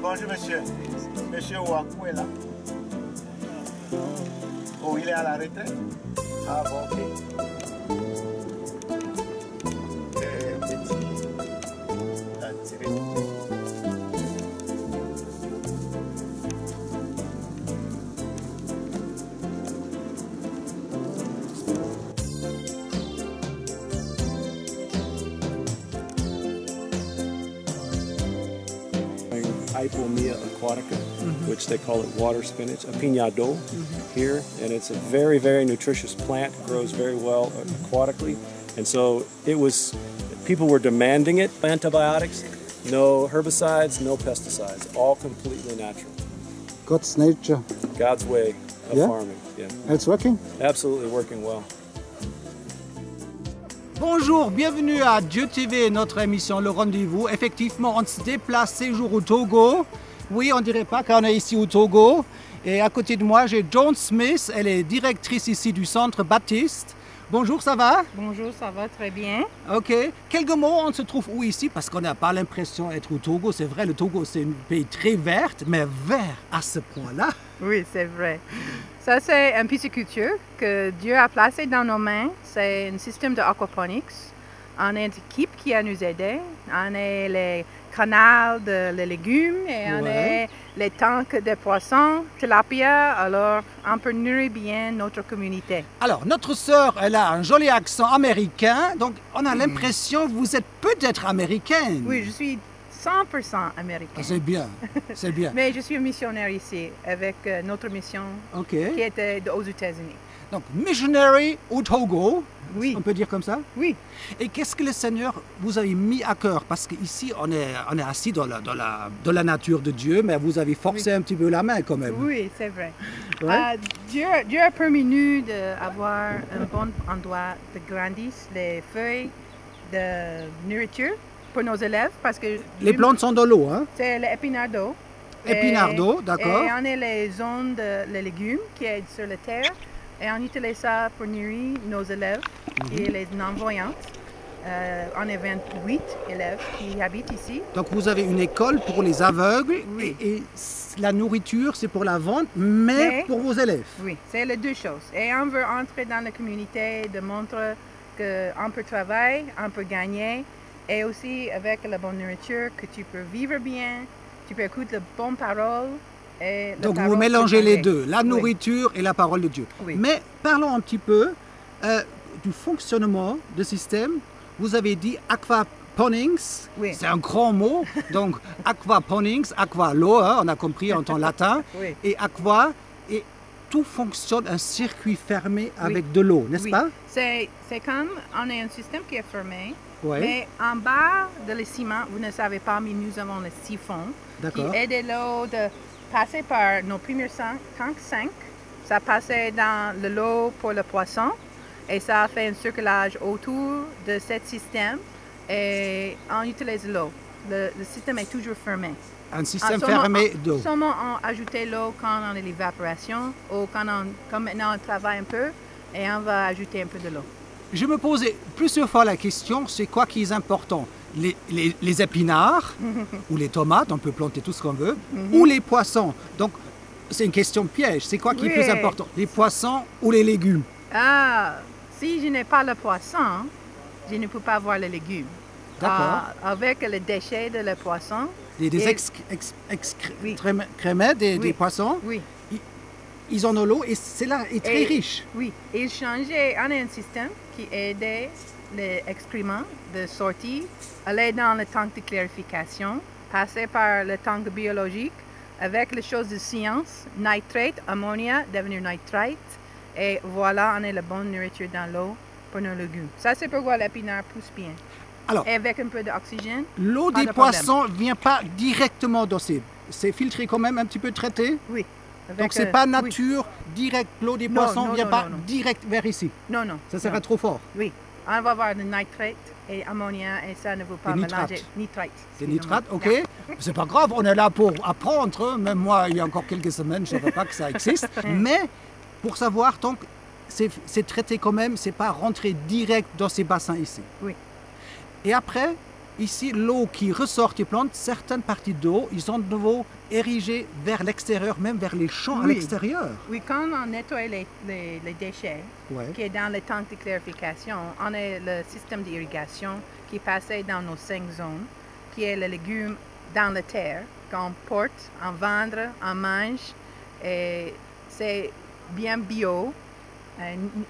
Bonjour monsieur. Monsieur Ouakou est là. Oh, il est à la retraite? Ah bon, ok. Hypomia aquatica, which they call it water spinach, a piñado here, and it's a very, very nutritious plant, grows very well aquatically, and so people were demanding it. Antibiotics, no herbicides, no pesticides, all completely natural. God's nature. God's way of farming, It's working? Absolutely working well. Bonjour, bienvenue à Dieu TV, notre émission Le Rendez-vous. Effectivement, on se déplace ces jours au Togo. Oui, on dirait pas qu'on est ici au Togo. Et à côté de moi, j'ai Joan Smith, elle est directrice ici du Centre Baptiste. Bonjour, ça va? Bonjour, ça va très bien. Ok. Quelques mots, on se trouve où ici? Parce qu'on n'a pas l'impression d'être au Togo. C'est vrai, le Togo, c'est un pays très vert, mais vert à ce point-là. Oui, c'est vrai. Ça, c'est une pisciculture que Dieu a placée dans nos mains. C'est un système d'aquaponics. On est une équipe qui a nous aidé. On est les canaux de les légumes et on est les tanks de poissons, tilapia. Alors, on peut nourrir bien notre communauté. Alors, notre sœur, elle a un joli accent américain. Donc, on a l'impression que vous êtes peut-être américaine. Oui, je suis 100% américaine. C'est bien, c'est bien. Mais je suis missionnaire ici avec notre mission qui était aux États-Unis. Donc, missionary au Togo, oui. On peut dire comme ça? Oui. Et qu'est-ce que le Seigneur vous a mis à cœur? Parce qu'ici, on est assis dans la nature de Dieu, mais vous avez forcé un petit peu la main quand même. Oui, c'est vrai. Ouais. Dieu a permis nous d'avoir un bon endroit de grandir les feuilles de nourriture pour nos élèves parce que les plantes sont dans l'eau, hein? C'est l'épinard d'eau. Épinard d'eau, d'accord. Et on a les zones de les légumes qui sont sur la terre et on utilise ça pour nourrir nos élèves et les non-voyantes. On est 28 élèves qui habitent ici. Donc vous avez une école pour les aveugles et la nourriture c'est pour la vente, mais pour vos élèves. Oui, c'est les deux choses. Et on veut entrer dans la communauté, de montrer qu'on peut travailler, on peut gagner. Et aussi, avec la bonne nourriture, que tu peux vivre bien, tu peux écouter les bonnes paroles. Et donc, vous mélangez les deux, la nourriture et la parole de Dieu. Oui. Mais parlons un petit peu du fonctionnement du système. Vous avez dit aquaponics, c'est un grand mot. Donc, aquaponics, aqua, l'eau, hein, on a compris en temps latin. Et aqua, et tout fonctionne un circuit fermé avec de l'eau, n'est-ce pas? C'est comme on a un système qui est fermé. Mais en bas de le ciment, vous ne savez pas, mais nous avons le siphon qui aide l'eau de passer par nos premiers tanks 5. Ça passait dans l'eau pour le poisson et ça fait un circulage autour de ce système et on utilise l'eau. Le système est toujours fermé. Un système fermé d'eau. Seulement on ajoute l'eau quand on a l'évaporation ou comme maintenant on travaille un peu et on va ajouter un peu de l'eau. Je me posais plusieurs fois la question, c'est quoi qui est important? Les épinards ou les tomates, on peut planter tout ce qu'on veut, ou les poissons. Donc, c'est une question piège. C'est quoi qui est plus important? Les poissons ou les légumes? Ah, si je n'ai pas le poisson, je ne peux pas avoir les légumes. D'accord. Avec les déchets de le poisson. Des excréments des poissons? Oui. Ils ont de l'eau et c'est là est très riche. Oui, ils changeaient. On a un système qui aidait les excréments de sortie, aller dans le tank de clarification, passer par le tank biologique avec les choses de science, nitrate, ammonia, devenir nitrate, et voilà, on a la bonne nourriture dans l'eau pour nos légumes. Ça, c'est pourquoi l'épinard pousse bien. Alors, et avec un peu d'oxygène. L'eau des poissons ne vient pas directement d'océan. C'est filtré quand même, un petit peu traité? Oui. Donc c'est pas nature directe, l'eau des poissons ne vient pas direct vers ici? Non, non. Ça serait trop fort? Oui. On va avoir le nitrate et ammonia et ça ne veut pas mélanger. Nitrate. C'est nitrate, ok. C'est pas grave, on est là pour apprendre. Même moi, il y a encore quelques semaines, je ne savais pas que ça existe. Mais pour savoir, donc, c'est traité quand même, c'est pas rentré direct dans ces bassins ici. Oui. Et après, ici, l'eau qui ressort des plantes, certaines parties d'eau, ils sont de nouveau érigées vers l'extérieur, même vers les champs à l'extérieur. Oui, quand on nettoie les déchets, qui est dans les tanks de clarification, on a le système d'irrigation qui est passé dans nos 5 zones, qui est les légumes dans la terre, qu'on porte, on vend, on mange, et c'est bien bio.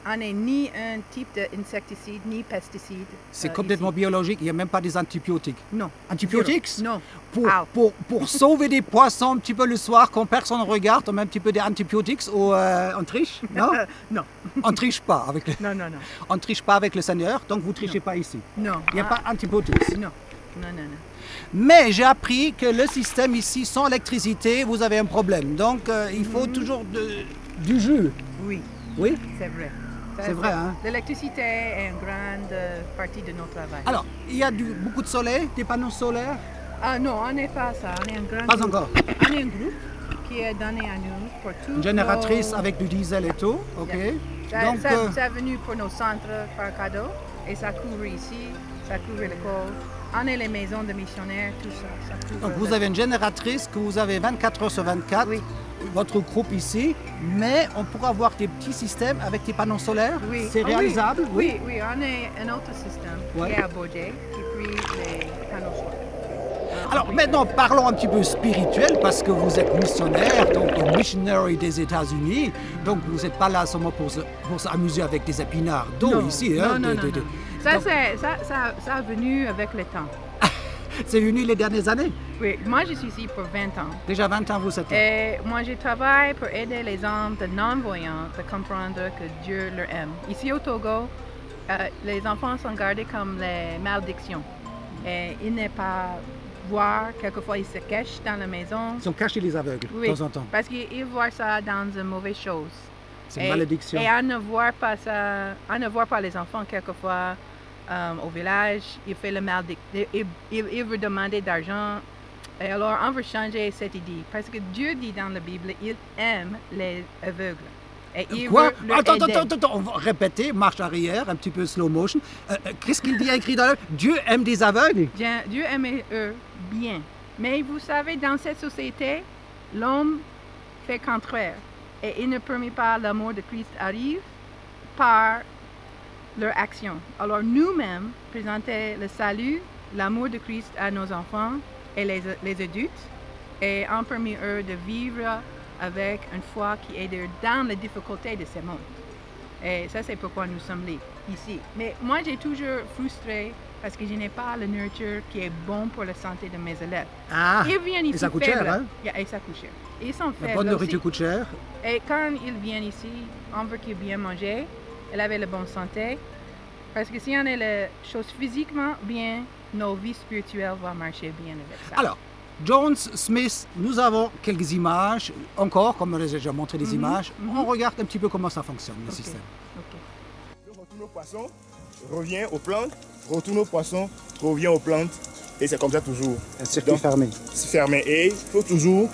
On n'est ni un type d'insecticide, ni pesticide. C'est complètement biologique, il n'y a même pas des antibiotiques. Non. Antibiotiques? Non. Pour sauver des poissons un petit peu le soir, quand personne regarde, on met un petit peu d'antibiotiques ou on triche? Non? Non. On ne triche pas avec le... Non. On ne triche pas avec le Seigneur, donc vous ne trichez pas ici. Non. Il n'y a pas d'antibiotiques. Non. Mais j'ai appris que le système ici, sans électricité, vous avez un problème. Donc il faut toujours du jus. Oui. Oui? C'est vrai. C'est vrai, hein? L'électricité est une grande partie de notre travail. Alors, il y a beaucoup de soleil, des panneaux solaires? Ah non, on n'est pas ça. On est un grand Pas groupe. encore. On est un groupe qui est donné à nous pour tout. Une génératrice avec du diesel et tout, ok. Yeah. Donc, ça est venu pour nos centres par cadeau et ça couvre ici, ça couvre l'école. On est les maisons de missionnaires, tout ça. Ça couvre donc vous avez une génératrice que vous avez 24 heures sur 24, oui. Votre groupe ici, mais on pourra avoir des petits systèmes avec des panneaux solaires. Oui. C'est réalisable? Oui, on a un autre système qui est à Beaujolais qui prie les panneaux solaires. Alors maintenant, parlons un petit peu spirituel parce que vous êtes missionnaire, donc missionary des États-Unis. Donc vous n'êtes pas là seulement pour s'amuser avec des épinards d'eau ici. Hein, non. Ça est venu avec le temps. C'est venu les dernières années? Oui, moi je suis ici pour 20 ans. Déjà 20 ans, vous êtes là? Et moi je travaille pour aider les hommes de non-voyants de comprendre que Dieu leur aime. Ici au Togo, les enfants sont gardés comme les malédictions. Et ils n'est pas voir, quelquefois ils se cachent dans la maison. Ils sont cachés les aveugles, de temps en temps. Parce qu'ils voient ça dans une mauvaise chose. C'est une malédiction. Et on ne voit pas ça, on ne voit pas les enfants quelquefois au village, il fait le mal, il veut demander d'argent. Et alors on veut changer cette idée. Parce que Dieu dit dans la Bible, il aime les aveugles. Et il Quoi? veut leur aider. Attends, on va répéter, marche arrière, un petit peu slow motion. Qu'est-ce qu'il dit écrit dans la Bible? Dieu aime des aveugles? Dieu aime eux bien. Mais vous savez, dans cette société, l'homme fait contraire. Et il ne permet pas l'amour de Christ arrive par leur action. Alors nous-mêmes, présenter le salut, l'amour de Christ à nos enfants et les adultes, et en permet eux de vivre avec une foi qui aide dans les difficultés de ce monde. Et ça, c'est pourquoi nous sommes ici. Mais moi, j'ai toujours frustré parce que je n'ai pas la nourriture qui est bonne pour la santé de mes élèves. Ah, ils viennent ici et ça coûte cher, hein? Et ça coûte cher. Ils sont faibles. La bonne nourriture coûte cher. Et quand ils viennent ici, on veut qu'ils bien manger, elle avait la bonne santé. Parce que si on est les choses physiquement bien, nos vies spirituelles vont marcher bien avec ça. Alors, Jones Smith, nous avons quelques images, encore, comme j'ai déjà montré des images. On regarde un petit peu comment ça fonctionne, le système. Je retourne aux poissons, reviens aux plantes, retourne aux poissons, reviens aux plantes. Et c'est comme ça toujours. Un circuit fermé. C'est fermé. Et il faut toujours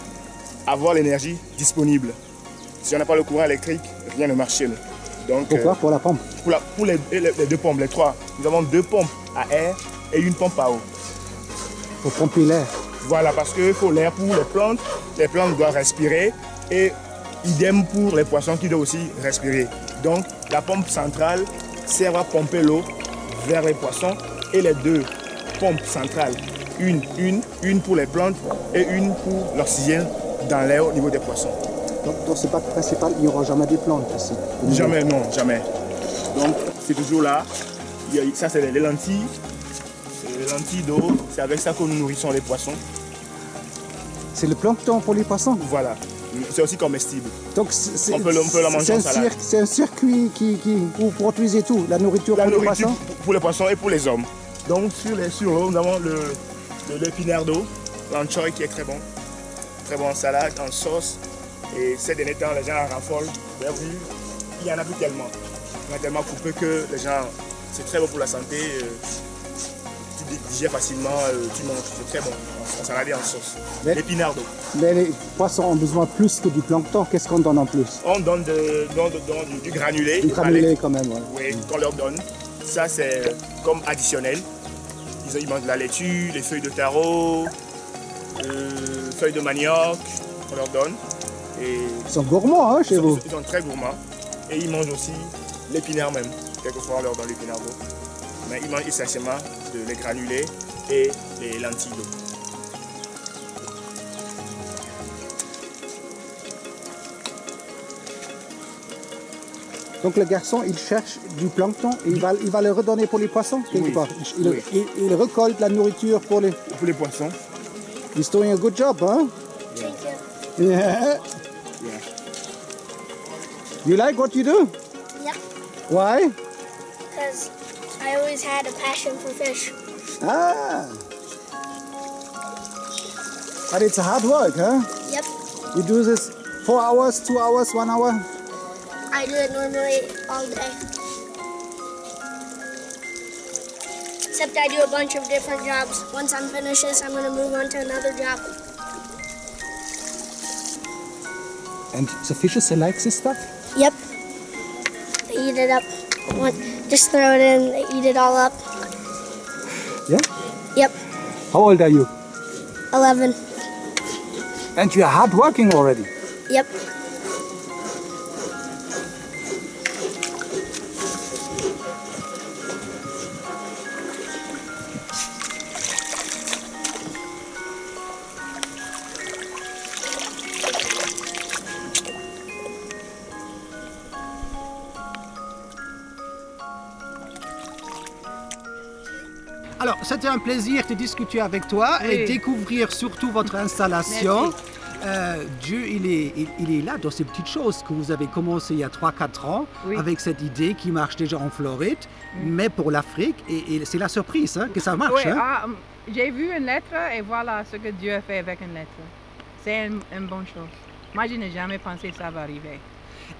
avoir l'énergie disponible. Si on n'a pas le courant électrique, rien ne marche chez nous. Donc, Pourquoi? Pour la pompe? Pour les deux pompes, les trois. Nous avons 2 pompes à air et une pompe à eau. Pour pomper l'air. Voilà, parce qu'il faut l'air pour les plantes. Les plantes doivent respirer et idem pour les poissons qui doivent aussi respirer. Donc, la pompe centrale sert à pomper l'eau vers les poissons et les 2 pompes centrales, une pour les plantes et une pour l'oxygène dans l'air au niveau des poissons. Donc c'est pas principal, il n'y aura jamais des plantes ici? Jamais, non, jamais. Donc, c'est toujours là. Ça, c'est les lentilles. Les lentilles d'eau, c'est avec ça que nous nourrissons les poissons. C'est le plancton pour les poissons? Voilà. C'est aussi comestible. Donc on peut la manger en salade. C'est un circuit où vous produisez tout, la nourriture pour les poissons? Pour les poissons et pour les hommes. Donc sur l'eau, nous avons l'épinard d'eau, l'anchois qui est très bon. Très bon en salade, en sauce. Et ces derniers temps, les gens en raffolent. Il y en a plus tellement. Il y en a tellement coupé que les gens, c'est très bon pour la santé. Tu digères facilement, tu manges. C'est très bon en salade et en sauce. L'épinard d'eau. Mais les poissons ont besoin plus que du plancton. Qu'est-ce qu'on donne en plus? On donne du granulé. Du granulé quand même, ouais. Oui, qu'on leur donne. Ça, c'est comme additionnel. Ils mangent de la laitue, les feuilles de taro, feuilles de manioc, on leur donne. Et ils sont gourmands hein, chez vous. Ils sont très gourmands. Et ils mangent aussi l'épinard même. Quelquefois on leur donne l'épinard d'eau. Mais ils mangent essentiellement les granulés et les lentilles d'eau. Donc le garçon, il cherche du plancton et il va le redonner pour les poissons quelque part. Il récolte la nourriture pour les poissons. He's doing a good job, huh? Thank you. Yeah. You like what you do? Yep. Why? Because I always had a passion for fish. Ah. But it's a hard work, huh? Yep. You do this 4 hours, 2 hours, 1 hour? I do it normally all day. Except I do a bunch of different jobs. Once I'm finished this, I'm going to move on to another job. And the fishes, they like this stuff? Yep. They eat it up. Just throw it in, they eat it all up. Yeah? Yep. How old are you? 11. And you're hardworking already? Yep. Alors, c'était un plaisir de discuter avec toi et découvrir surtout votre installation. Dieu, il est là dans ces petites choses que vous avez commencé il y a 3-4 ans avec cette idée qui marche déjà en Floride, mais pour l'Afrique. Et c'est la surprise que ça marche. Oui, j'ai vu une lettre et voilà ce que Dieu a fait avec une lettre. C'est une bonne chose. Moi, je n'ai jamais pensé que ça va arriver.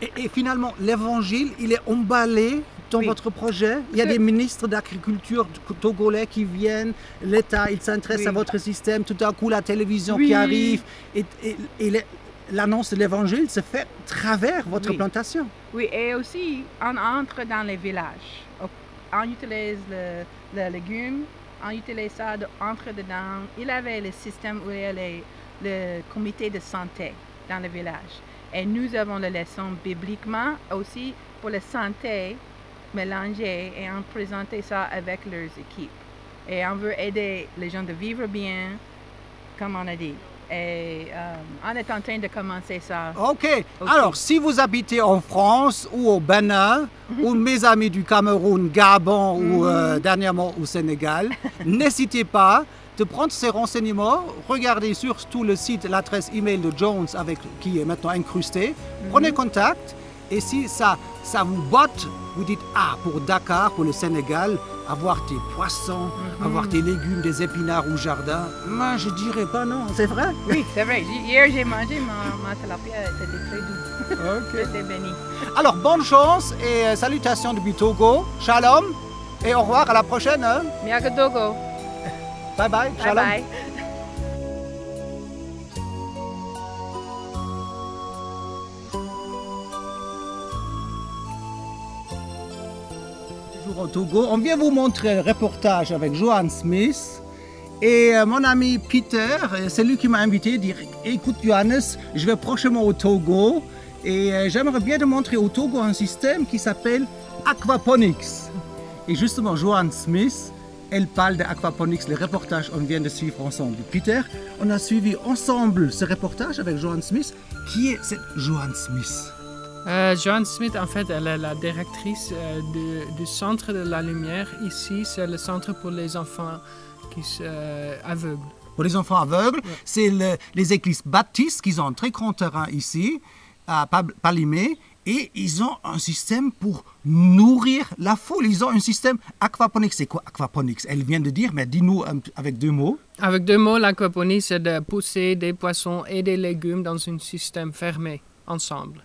Et finalement, l'évangile, il est emballé dans votre projet. Il y a des ministres d'agriculture togolais qui viennent, l'État, il s'intéresse à votre système, tout à coup la télévision qui arrive, et l'annonce de l'évangile se fait à travers votre plantation. Oui, et aussi, on entre dans les villages. On utilise les légumes, on utilise ça, entre dedans. Il y avait le système où il y a le comité de santé dans le village. Et nous avons la leçon bibliquement aussi pour la santé mélangée et on présentait ça avec leurs équipes. Et on veut aider les gens de vivre bien, comme on a dit. Et on est en train de commencer ça. OK. Alors, si vous habitez en France ou au Bénin, ou mes amis du Cameroun, Gabon ou dernièrement au Sénégal, n'hésitez pas de prendre ces renseignements, regardez surtout le site, l'adresse email de Jones qui est maintenant incrustée. Prenez contact et si ça vous botte, vous dites pour Dakar, pour le Sénégal, avoir des poissons, avoir des légumes, des épinards au jardin, moi je dirais pas non, c'est vrai? Oui, c'est vrai. Hier j'ai mangé ma tilapia, c'était très doux. J'étais béni. Alors bonne chance et salutations depuis Togo. Shalom et au revoir, à la prochaine. Miaka Togo. Bye bye. Shalom. Bye bye. Toujours au Togo. On vient vous montrer un reportage avec Johan Smith. Et mon ami Peter, c'est lui qui m'a invité, dire écoute Johannes, je vais prochainement au Togo et j'aimerais bien te montrer au Togo un système qui s'appelle Aquaponics. Et justement, Johan Smith, elle parle d'Aquaponics, le reportage on vient de suivre ensemble. Peter, on a suivi ensemble ce reportage avec Johan Smith. Qui est cette Johan Smith? Johan Smith, en fait, elle est la directrice du Centre de la Lumière. Ici, c'est le centre pour les enfants qui sont aveugles. Pour les enfants aveugles, c'est les églises baptistes qui ont un très grand terrain ici, à Palimé. Et ils ont un système pour nourrir la foule. Ils ont un système aquaponique. C'est quoi aquaponics? Elle vient de dire, mais dis-nous avec 2 mots. Avec 2 mots, l'aquaponie, c'est de pousser des poissons et des légumes dans un système fermé, ensemble.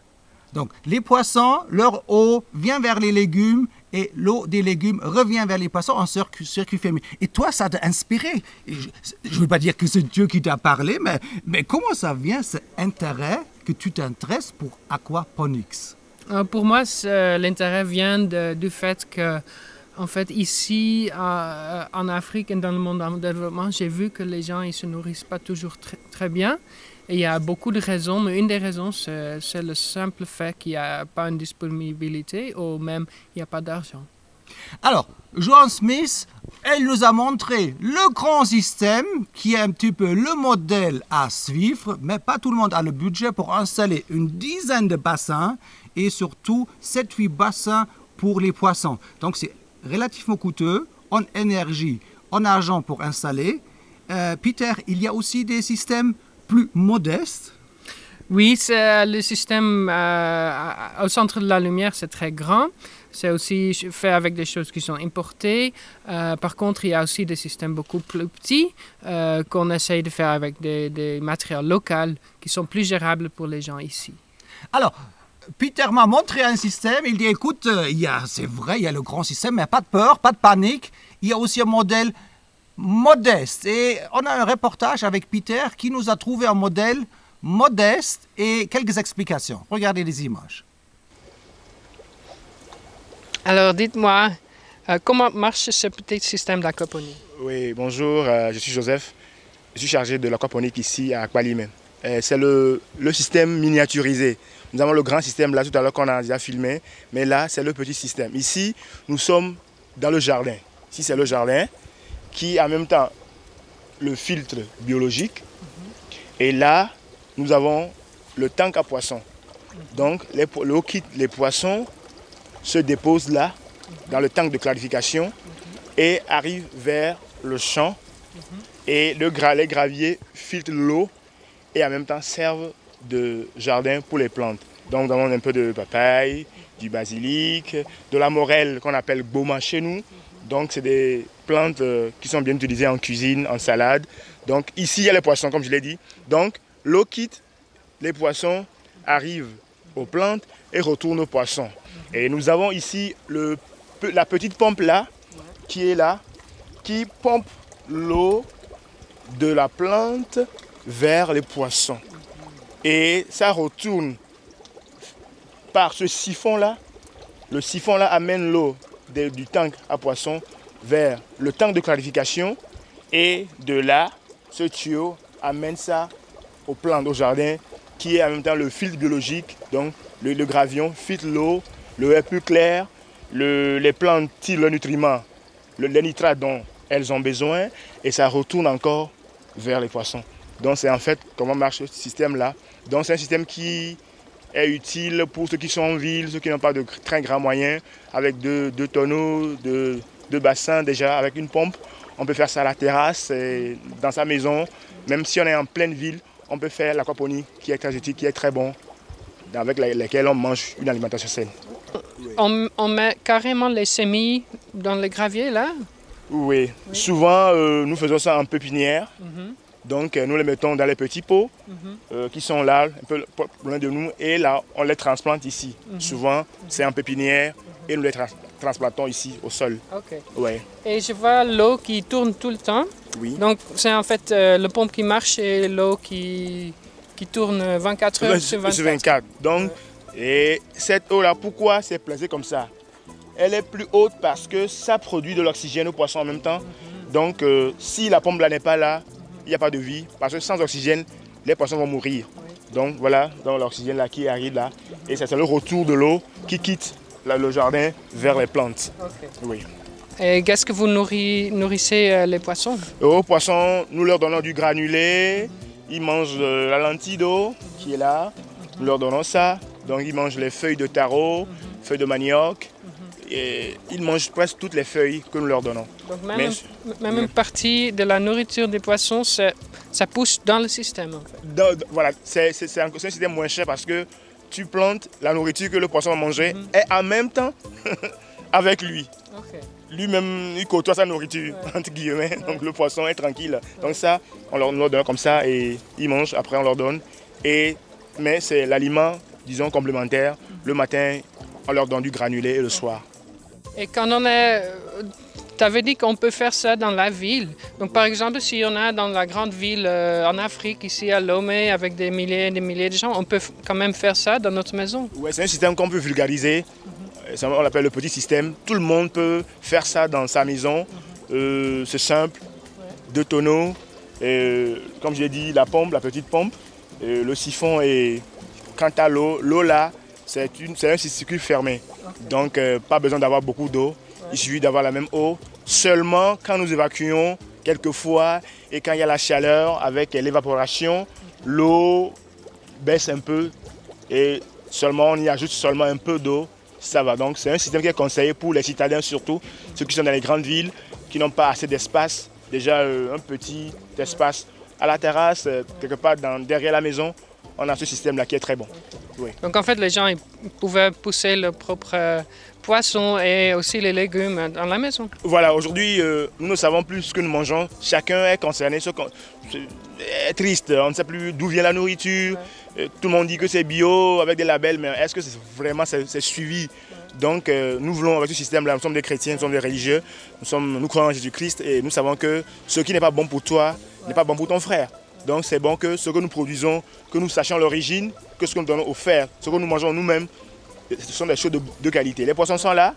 Donc, les poissons, leur eau vient vers les légumes et l'eau des légumes revient vers les poissons en circuit fermé. Et toi, ça t'a inspiré. Je ne veux pas dire que c'est Dieu qui t'a parlé, mais comment ça vient, cet intérêt que tu t'intéresses pour aquaponics? Pour moi, l'intérêt vient du fait que En fait, ici, en Afrique et dans le monde en développement, j'ai vu que les gens ne se nourrissent pas toujours très bien. Et il y a beaucoup de raisons, mais une des raisons, c'est le simple fait qu'il n'y a pas une disponibilité ou même il n'y a pas d'argent. Alors, Joan Smith, elle nous a montré le grand système qui est un petit peu le modèle à suivre, mais pas tout le monde a le budget pour installer une dizaine de bassins et surtout 7-8 bassins pour les poissons. Donc c'est relativement coûteux en énergie, en argent pour installer. Peter, il y a aussi des systèmes plus modestes. Oui, le système au centre de la lumière, c'est très grand. C'est aussi fait avec des choses qui sont importées. Par contre, il y a aussi des systèmes beaucoup plus petits qu'on essaye de faire avec des matériaux locaux qui sont plus gérables pour les gens ici. Alors, Peter m'a montré un système. Il dit, écoute, c'est vrai, il y a le grand système, mais pas de peur, pas de panique. Il y a aussi un modèle modeste. Et on a un reportage avec Peter qui nous a trouvé un modèle modeste et quelques explications. Regardez les images. Alors, dites-moi, comment marche ce petit système d'aquaponie? Oui, bonjour, je suis Joseph. Je suis chargé de l'aquaponique ici à Aqualime. C'est le système miniaturisé. Nous avons le grand système là tout à l'heure qu'on a déjà filmé, mais là, c'est le petit système. Ici, nous sommes dans le jardin. Ici, c'est le jardin qui, en même temps, le filtre biologique. Et là, nous avons le tank à poissons. Donc, l'eau quitte les poissons, se dépose là, dans le tank de clarification et arrive vers le champ. Et les graviers filtrent l'eau et en même temps servent de jardin pour les plantes. Donc nous avons un peu de papaye, du basilic, de la morelle qu'on appelle goma chez nous. Donc c'est des plantes qui sont bien utilisées en cuisine, en salade. Donc ici il y a les poissons comme je l'ai dit. Donc l'eau quitte, les poissons arrivent aux plantes et retournent aux poissons. Et nous avons ici la petite pompe là, qui est là, qui pompe l'eau de la plante vers les poissons. Et ça retourne par ce siphon là. Le siphon là amène l'eau du tank à poissons vers le tank de clarification. Et de là, ce tuyau amène ça aux plantes, au jardin, qui est en même temps le filtre biologique. Donc le gravion filtre l'eau, le est plus clair, les plantes tirent le nutriment, les nitrates dont elles ont besoin, et ça retourne encore vers les poissons. Donc c'est en fait comment marche ce système-là. Donc c'est un système qui est utile pour ceux qui sont en ville, ceux qui n'ont pas de très grands moyens, avec deux tonneaux, deux bassins déjà, avec une pompe. On peut faire ça à la terrasse, dans sa maison. Même si on est en pleine ville, on peut faire l'aquaponie qui est très utile, qui est très bon, avec laquelle on mange une alimentation saine. On met carrément les semis dans le gravier là? Oui. Souvent nous faisons ça en pépinière. Donc nous les mettons dans les petits pots qui sont là, un peu loin de nous, et là on les transplante ici. Souvent c'est en pépinière et nous les transplantons ici au sol. Ouais. Et je vois l'eau qui tourne tout le temps. Oui. Donc c'est en fait le pompe qui marche et l'eau qui tourne 24 heures sur 24. Donc, et cette eau-là, pourquoi c'est placé comme ça? Elle est plus haute parce que ça produit de l'oxygène aux poissons en même temps. Donc si la pompe là n'est pas là, il n'y a pas de vie. Parce que sans oxygène, les poissons vont mourir. Donc voilà, l'oxygène là qui arrive là. Et c'est le retour de l'eau qui quitte le jardin vers les plantes. Oui. Et qu'est-ce que vous nourrissez les poissons? Aux poissons, nous leur donnons du granulé. Ils mangent la lentille d'eau qui est là. Nous leur donnons ça. Donc ils mangent les feuilles de taro, feuilles de manioc. Et ils mangent presque toutes les feuilles que nous leur donnons. Donc même une partie de la nourriture des poissons, ça pousse dans le système en fait. Voilà, c'est un système moins cher parce que tu plantes la nourriture que le poisson va manger et en même temps avec lui. Lui-même, il côtoie sa nourriture, entre guillemets, donc le poisson est tranquille. Donc ça, on leur donne comme ça et ils mangent, après on leur donne. Mais c'est l'aliment, disons, complémentaire. Le matin, on leur donne du granulé et le soir. Et quand on est... Tu avais dit qu'on peut faire ça dans la ville. Donc par exemple, si on est dans la grande ville en Afrique, ici à Lomé, avec des milliers et des milliers de gens, on peut quand même faire ça dans notre maison. Oui, c'est un système qu'on peut vulgariser. On l'appelle le petit système. Tout le monde peut faire ça dans sa maison. C'est simple, 2 tonneaux. Comme je l'ai dit, la pompe, la petite pompe, le siphon. Et quant à l'eau là, c'est un circuit fermé. Donc pas besoin d'avoir beaucoup d'eau. Il suffit d'avoir la même eau. Seulement quand nous évacuons quelquefois et quand il y a la chaleur avec l'évaporation, l'eau baisse un peu et seulement on y ajoute seulement un peu d'eau. Ça va. Donc c'est un système qui est conseillé pour les citadins surtout, ceux qui sont dans les grandes villes, qui n'ont pas assez d'espace. Déjà un petit espace à la terrasse, quelque part derrière la maison, on a ce système-là qui est très bon. Oui. Donc en fait, les gens ils pouvaient pousser leurs propres poissons et aussi les légumes dans la maison. Voilà, aujourd'hui, nous ne savons plus ce que nous mangeons. Chacun est concerné, est triste, on ne sait plus d'où vient la nourriture. Tout le monde dit que c'est bio, avec des labels, mais est-ce que vraiment c'est suivi? Donc nous voulons, avec ce système-là, nous sommes des chrétiens, nous sommes des religieux, nous croyons en Jésus-Christ et nous savons que ce qui n'est pas bon pour toi n'est pas bon pour ton frère. Donc c'est bon que ce que nous produisons, que nous sachions l'origine, que ce que nous donnons aux frères, ce que nous mangeons nous-mêmes, ce sont des choses de qualité. Les poissons sont là,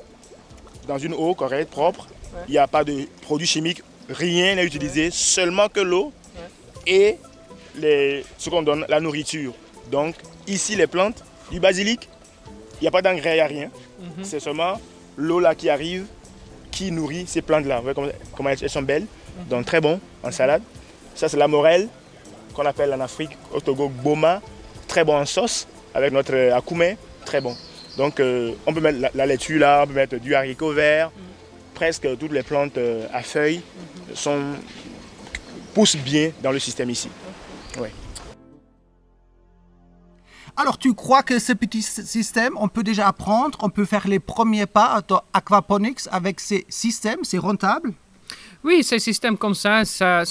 dans une eau correcte, propre. Il n'y a pas de produits chimiques, rien n'est utilisé, seulement que l'eau et ce qu'on donne, la nourriture. Donc ici les plantes, du basilic, il n'y a pas d'engrais, il n'y a rien. C'est seulement l'eau là qui arrive, qui nourrit ces plantes-là. Vous voyez comment elles sont belles, donc très bon en salade. Ça c'est la morelle, qu'on appelle en Afrique, au Togo, boma, très bon en sauce, avec notre akoumé, très bon. Donc on peut mettre la laitue là, on peut mettre du haricot vert. Presque toutes les plantes à feuilles poussent bien dans le système ici. Ouais. Alors tu crois que ce petit système, on peut déjà apprendre, on peut faire les premiers pas dans aquaponics avec ces systèmes, c'est rentable? Oui, ces systèmes comme ça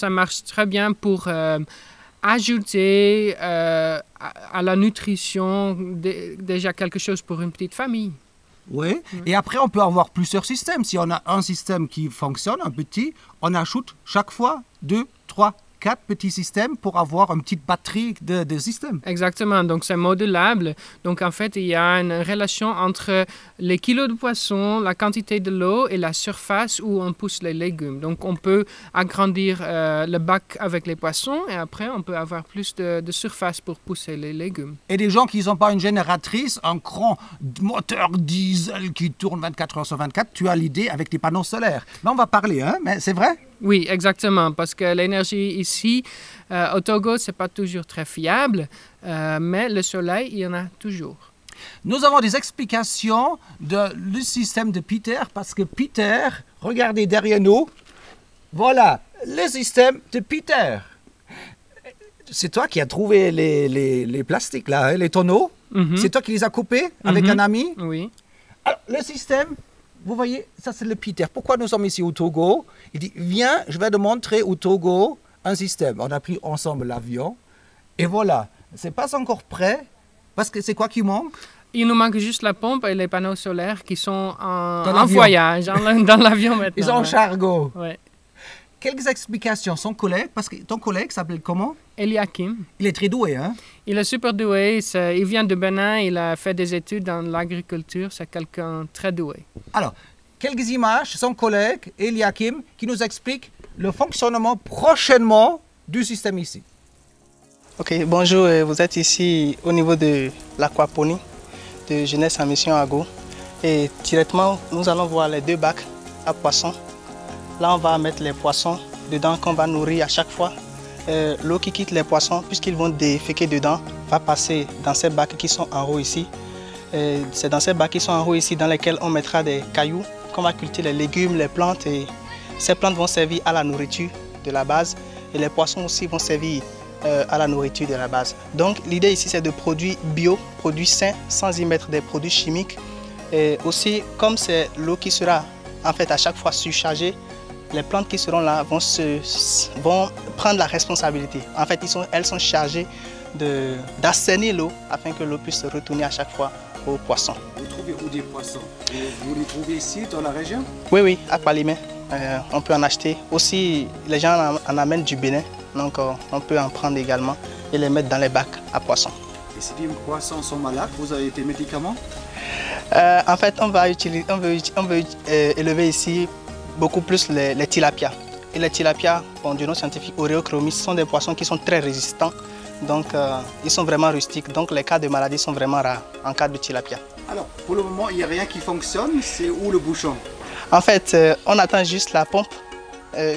marche très bien pour ajouter à la nutrition déjà quelque chose pour une petite famille. Oui, et après on peut avoir plusieurs systèmes. Si on a un système qui fonctionne, un petit, on ajoute chaque fois 2, 3, 4 petits systèmes pour avoir une petite batterie de systèmes. Exactement, donc c'est modulable. Donc en fait, il y a une relation entre les kilos de poisson, la quantité de l'eau et la surface où on pousse les légumes. Donc on peut agrandir le bac avec les poissons et après on peut avoir plus de surface pour pousser les légumes. Et des gens qui n'ont pas une génératrice, un grand moteur diesel qui tourne 24 heures sur 24, tu as l'idée avec des panneaux solaires. Là on va parler, hein, mais c'est vrai? Oui, exactement, parce que l'énergie ici, au Togo, ce n'est pas toujours très fiable, mais le soleil, il y en a toujours. Nous avons des explications du système de Peter, parce que Peter, regardez derrière nous, voilà le système de Peter. C'est toi qui as trouvé les plastiques, là, hein, les tonneaux. C'est toi qui les as coupés avec un ami? Oui. Alors, le système... Vous voyez, ça c'est le Peter. Pourquoi nous sommes ici au Togo? Il dit, viens, je vais te montrer au Togo un système. On a pris ensemble l'avion. Et voilà, c'est pas encore prêt. Parce que c'est quoi qui manque? Il nous manque juste la pompe et les panneaux solaires qui sont en voyage, dans l'avion maintenant. Ils sont en chargot. Ouais. Quelques explications. Son collègue, parce que ton collègue s'appelle comment? Eliakim. Il est très doué, hein? Il est super doué. Il vient de Bénin. Il a fait des études dans l'agriculture. C'est quelqu'un très doué. Alors, quelques images. Son collègue, Eliakim, qui nous explique le fonctionnement prochainement du système ici. Ok, bonjour. Vous êtes ici au niveau de l'aquaponie de Jeunesse en Mission à Go. Et directement, nous allons voir les 2 bacs à poissons. Là, on va mettre les poissons dedans qu'on va nourrir à chaque fois. L'eau qui quitte les poissons, puisqu'ils vont déféquer dedans, va passer dans ces bacs qui sont en haut ici. C'est dans ces bacs qui sont en haut ici dans lesquels on mettra des cailloux, qu'on va cultiver les légumes, les plantes. Et ces plantes vont servir à la nourriture de la base. Et les poissons aussi vont servir à la nourriture de la base. Donc l'idée ici, c'est de produits bio, produits sains, sans y mettre des produits chimiques. Et aussi, comme c'est l'eau qui sera en fait à chaque fois surchargée, les plantes qui seront là vont prendre la responsabilité. En fait, elles sont chargées d'assainir l'eau afin que l'eau puisse retourner à chaque fois aux poissons. Vous trouvez où des poissons? Vous les trouvez ici, dans la région? Oui, à Palimé. On peut en acheter. Aussi, les gens en amènent du Bénin, donc on peut en prendre également et les mettre dans les bacs à poissons. Et si les poissons sont malades, vous avez des médicaments? En fait, on veut élever ici beaucoup plus les tilapias. Et les tilapias, bon, du nom scientifique Oreochromis, sont des poissons qui sont très résistants. Donc, ils sont vraiment rustiques. Donc, les cas de maladie sont vraiment rares en cas de tilapia. Alors, pour le moment, il n'y a rien qui fonctionne. C'est où le bouchon? En fait, on attend juste la pompe.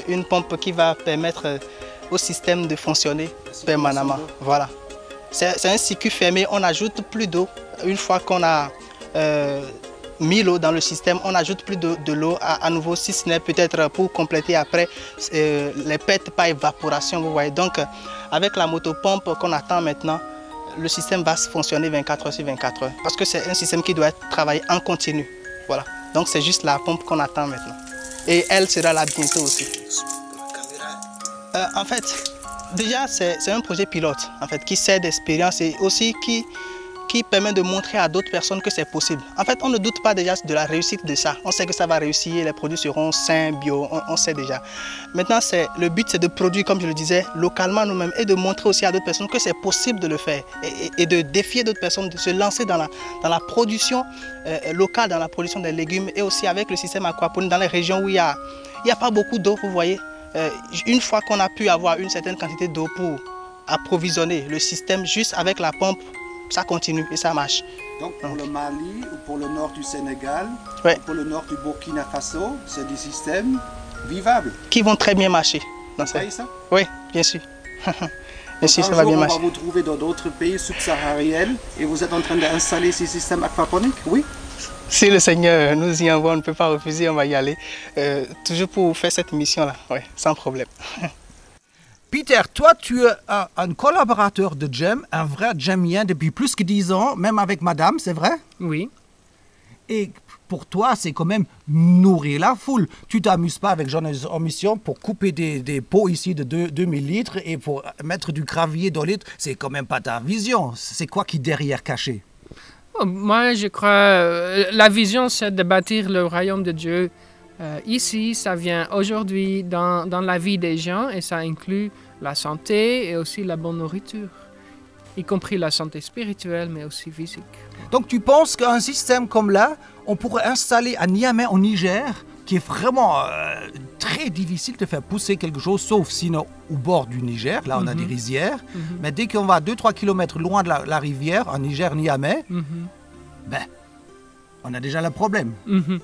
Une pompe qui va permettre au système de fonctionner permanemment. Voilà. C'est un circuit fermé. On n'ajoute plus d'eau. Une fois qu'on a mis l'eau dans le système, on n'ajoute plus de l'eau à nouveau, si ce n'est peut-être pour compléter après les pertes par évaporation, vous voyez. Donc, avec la motopompe qu'on attend maintenant, le système va fonctionner 24 heures sur 24 heures. Parce que c'est un système qui doit travailler en continu. Voilà. Donc, c'est juste la pompe qu'on attend maintenant. Et elle sera là bientôt aussi. En fait, déjà, c'est un projet pilote, en fait, qui sert d'expérience et aussi qui permet de montrer à d'autres personnes que c'est possible. En fait, on ne doute pas déjà de la réussite de ça. On sait que ça va réussir, les produits seront sains, bio, on sait déjà. Maintenant, le but, c'est de produire, comme je le disais, localement nous-mêmes et de montrer aussi à d'autres personnes que c'est possible de le faire et de défier d'autres personnes de se lancer dans la production locale, dans la production des légumes et aussi avec le système aquaponie dans les régions où il n'y a pas beaucoup d'eau, vous voyez. Une fois qu'on a pu avoir une certaine quantité d'eau pour approvisionner le système juste avec la pompe, ça continue et ça marche. Donc pour le Mali ou pour le nord du Sénégal, ouais, ou pour le nord du Burkina Faso, c'est des systèmes vivables. Qui vont très bien marcher. Vous savez ça? Oui, bien sûr. Bien sûr, ça va bien marcher. On va vous trouver dans d'autres pays subsahariens et vous êtes en train d'installer ces systèmes aquaponiques, oui? Si le Seigneur nous y envoie, on ne peut pas refuser, on va y aller. Toujours pour faire cette mission-là, ouais, sans problème. Peter, toi, tu es un collaborateur de Jem, un vrai Jemien depuis plus que 10 ans, même avec madame, c'est vrai? Oui. Et pour toi, c'est quand même nourrir la foule. Tu t'amuses pas avec Jeunesse en Mission pour couper des pots ici de 2000 litres et pour mettre du gravier dans litres. C'est quand même pas ta vision. C'est quoi qui est derrière caché? Oh, moi, je crois la vision, c'est de bâtir le royaume de Dieu. Ici, ça vient aujourd'hui dans la vie des gens et ça inclut la santé et aussi la bonne nourriture, y compris la santé spirituelle mais aussi physique. Donc tu penses qu'un système comme là, on pourrait installer à Niamey au Niger, qui est vraiment très difficile de faire pousser quelque chose, sauf sinon au bord du Niger, là on a des rizières, mais dès qu'on va 2-3 km loin de la rivière, en Niger-Niamey, ben, on a déjà le problème.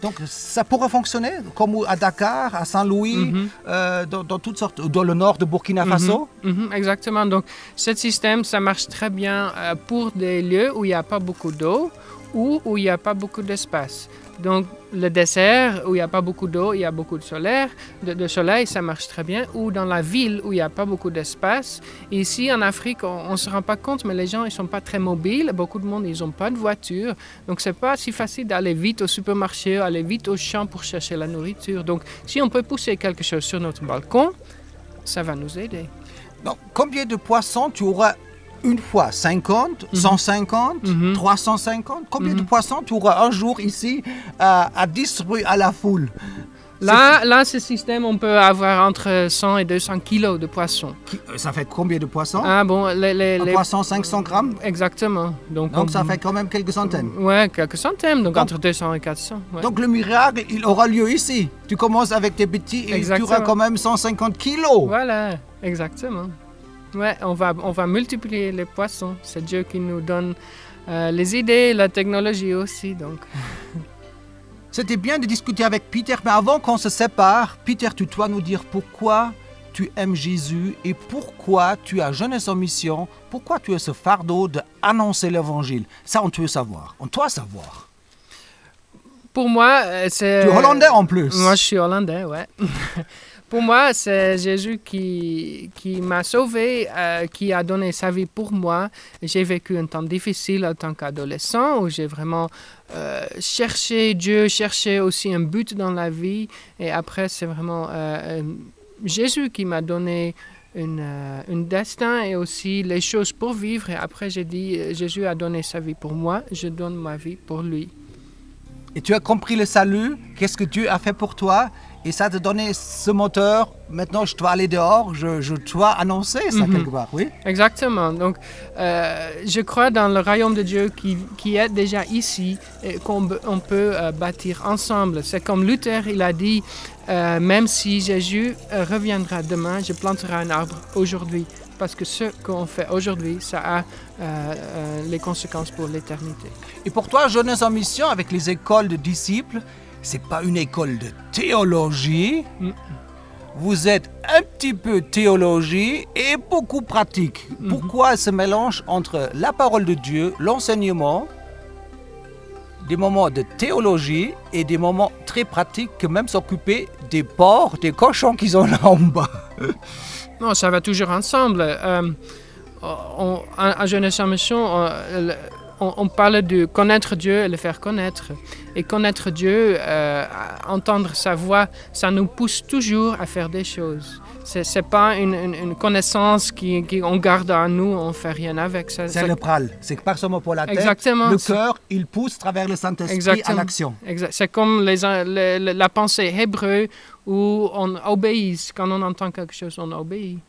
Donc ça pourrait fonctionner comme à Dakar, à Saint-Louis, dans toutes sortes, dans le nord de Burkina Faso. Exactement. Donc ce système, ça marche très bien pour des lieux où il n'y a pas beaucoup d'eau ou où il n'y a pas beaucoup d'espace. Donc le désert où il n'y a pas beaucoup d'eau, il y a beaucoup de soleil, ça marche très bien. Ou dans la ville où il n'y a pas beaucoup d'espace. Ici en Afrique, on ne se rend pas compte, mais les gens ils sont pas très mobiles. Beaucoup de monde, ils n'ont pas de voiture. Donc c'est pas si facile d'aller vite au supermarché, aller vite au champ pour chercher la nourriture. Donc si on peut pousser quelque chose sur notre balcon, ça va nous aider. Donc combien de poissons tu auras une fois? 50, 150, 350? Combien de poissons tu auras un jour ici à distribuer à la foule? Là, ce système, on peut avoir entre 100 et 200 kilos de poissons. Ça fait combien de poissons? Ah bon, les poissons, 500 grammes? Exactement. Donc ça fait quand même quelques centaines? Oui, quelques centaines, donc entre 200 et 400. Ouais. Donc le miracle, il aura lieu ici. Tu commences avec tes petits et tu auras quand même 150 kilos. Voilà, exactement. Ouais, on va multiplier les poissons. C'est Dieu qui nous donne les idées, la technologie aussi. Donc. C'était bien de discuter avec Peter, mais avant qu'on se sépare, Peter, tu dois nous dire pourquoi tu aimes Jésus et pourquoi tu as Jeunesse en Mission, pourquoi tu as ce fardeau d'annoncer l'Évangile. Ça, on doit savoir. On doit savoir. Pour moi, c'est... Tu es hollandais en plus. Moi, je suis hollandais, ouais. Pour moi, c'est Jésus qui m'a sauvé, qui a donné sa vie pour moi. J'ai vécu un temps difficile en tant qu'adolescent où j'ai vraiment cherché Dieu, cherché aussi un but dans la vie. Et après, c'est vraiment Jésus qui m'a donné un destin et aussi les choses pour vivre. Et après, j'ai dit, Jésus a donné sa vie pour moi, je donne ma vie pour lui. Et tu as compris le salut, qu'est-ce que Dieu a fait pour toi, Et ça te donnait ce moteur. Maintenant, je dois aller dehors, je dois annoncer ça quelque part, oui? Exactement. Donc, je crois dans le royaume de Dieu qui est déjà ici et qu'on peut bâtir ensemble. C'est comme Luther, il a dit, même si Jésus reviendra demain, je planterai un arbre aujourd'hui. Parce que ce qu'on fait aujourd'hui, ça a les conséquences pour l'éternité. Et pour toi, Jeunesse en mission, avec les écoles de disciples, c'est pas une école de théologie. Vous êtes un petit peu théologie et beaucoup pratique. Pourquoi ce mélange entre la parole de Dieu, l'enseignement, des moments de théologie et des moments très pratiques, que même s'occuper des porcs, des cochons qui sont là en bas? Non, ça va toujours ensemble. À Jeunesse en mission, on parle de connaître Dieu et le faire connaître. Et connaître Dieu, entendre sa voix, ça nous pousse toujours à faire des choses. C'est pas une connaissance qu'on garde en nous, on ne fait rien avec. C'est le pral, c'est pas seulement pour la tête. Exactement. Le cœur, il pousse à travers le Saint-Esprit à l'action. C'est comme la pensée hébreu où on obéit. Quand on entend quelque chose, on obéit.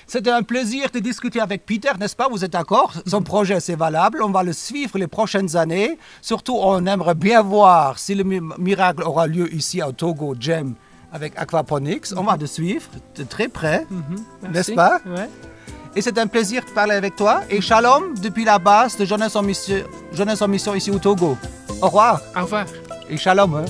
C'était un plaisir de discuter avec Peter, n'est-ce pas? Vous êtes d'accord? Son projet, c'est valable. On va le suivre les prochaines années. Surtout, on aimerait bien voir si le miracle aura lieu ici au Togo, Jem, avec Aquaponics. On va le suivre de très près, n'est-ce pas? Ouais. Et c'est un plaisir de parler avec toi. Et shalom depuis la base de Jeunesse en mission ici au Togo. Au revoir. Au revoir. Et shalom. Hein?